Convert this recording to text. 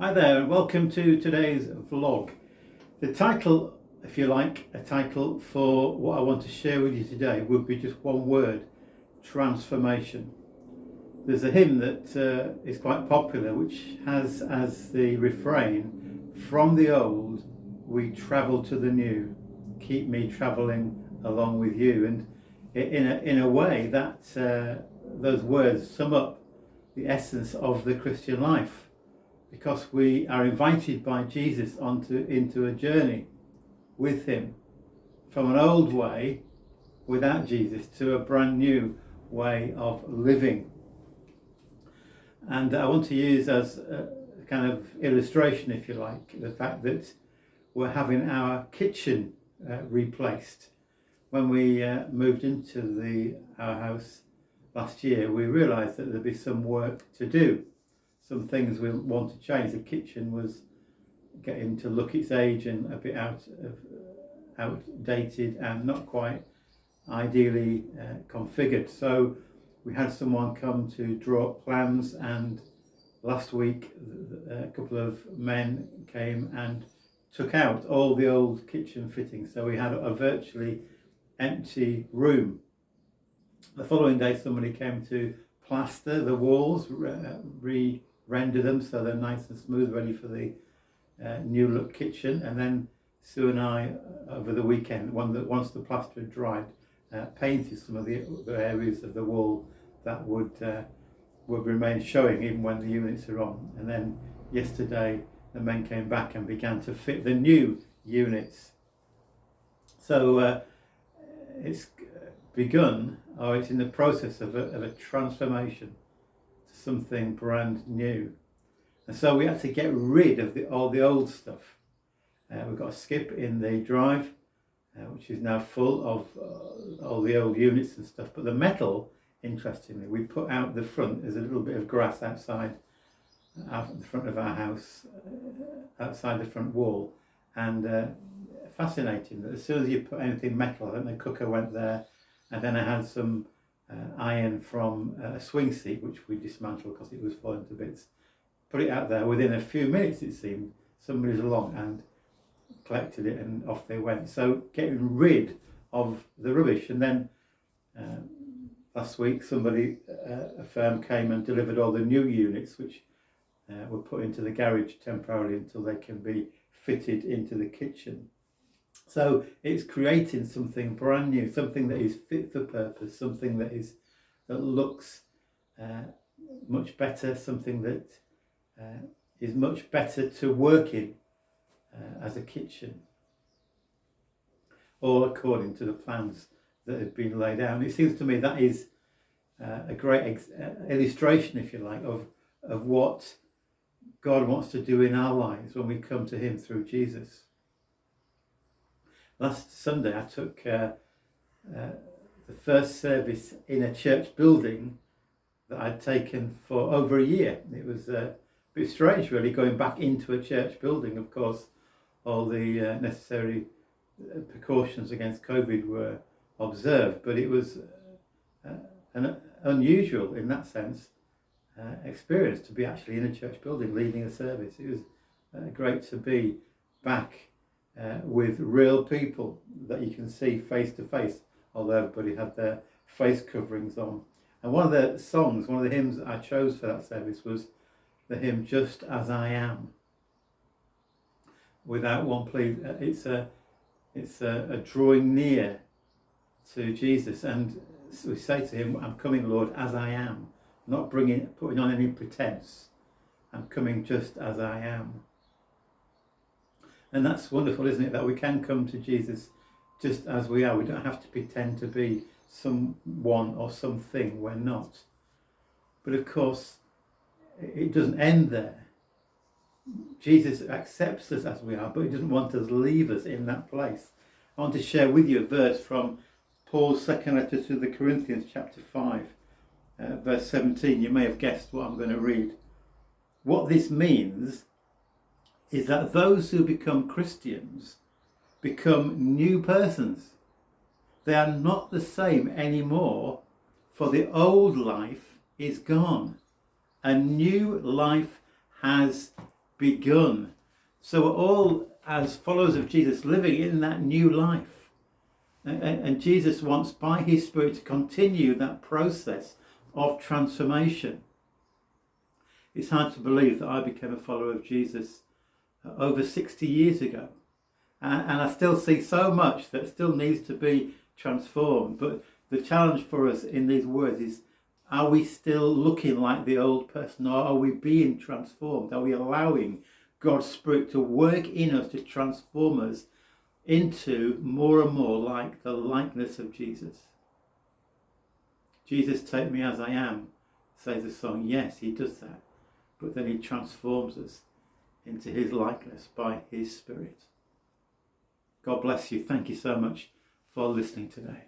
Hi there, and welcome to today's vlog. The title, if you like, a title for what I want to share with you today would be just one word: transformation. There's a hymn that is quite popular which has as the refrain, "From the old we travel to the new, keep me travelling along with you." And in a way that those words sum up the essence of the Christian life, because we are invited by Jesus into a journey with him from an old way without Jesus to a brand new way of living. And I want to use as a kind of illustration, if you like, the fact that we're having our kitchen replaced. When we moved into our house last year, we realised that there'd be some work to do. Some things we want to change. The kitchen was getting to look its age and a bit outdated and not quite ideally configured. So we had someone come to draw up plans, and last week a couple of men came and took out all the old kitchen fittings. So we had a virtually empty room. The following day somebody came to plaster the walls, render them so they're nice and smooth, ready for the new look kitchen. And then Sue and I, over the weekend, once the plaster had dried, painted some of the areas of the wall that would remain showing even when the units are on. And then yesterday the men came back and began to fit the new units. So it's begun, or it's in the process of a transformation to something brand new. And so we had to get rid of all the old stuff. We've got a skip in the drive, which is now full of all the old units and stuff. But the metal, interestingly, we put out the front. There's a little bit of grass outside the front of our house, outside the front wall. And fascinating that as soon as you put anything metal, I think the cooker went there. And then I had some iron from a swing seat, which we dismantled because it was falling to bits. Put it out there. Within a few minutes, it seemed, somebody's along and collected it, and off they went. So getting rid of the rubbish. And then last week, a firm came and delivered all the new units, which were put into the garage temporarily until they can be fitted into the kitchen. So it's creating something brand new, something that is fit for purpose, something that looks much better, something that is much better to work in as a kitchen, all according to the plans that have been laid out. And it seems to me that is a great illustration, if you like, of what God wants to do in our lives when we come to him through Jesus. Last Sunday I took the first service in a church building that I'd taken for over a year. It was a bit strange, really, going back into a church building. Of course, all the necessary precautions against COVID were observed, but it was an unusual, in that sense, experience to be actually in a church building leading a service. It was great to be back with real people that you can see face to face, although everybody had their face coverings on. And one of the hymns that I chose for that service was the hymn "Just As I Am." Without one plea, it's a drawing near to Jesus, and we say to him, "I'm coming, Lord, as I am, not putting on any pretense. I'm coming just as I am." And that's wonderful, isn't it? That we can come to Jesus just as we are. We don't have to pretend to be someone or something we're not. But of course, it doesn't end there. Jesus accepts us as we are, but he doesn't want us to leave us in that place. I want to share with you a verse from Paul's second letter to the Corinthians, chapter 5, verse 17. You may have guessed what I'm going to read. What this means is that those who become Christians become new persons. They are not the same anymore, for the old life is gone. A new life has begun. So we're all, as followers of Jesus, living in that new life. And Jesus wants, by his Spirit, to continue that process of transformation. It's hard to believe that I became a follower of Jesus over 60 years ago. And I still see so much that still needs to be transformed. But the challenge for us in these words is, are we still looking like the old person, or are we being transformed? Are we allowing God's Spirit to work in us to transform us into more and more like the likeness of Jesus? Jesus, take me as I am, says the song. Yes, he does that. But then he transforms us into his likeness by his Spirit. God bless you. Thank you so much for listening today.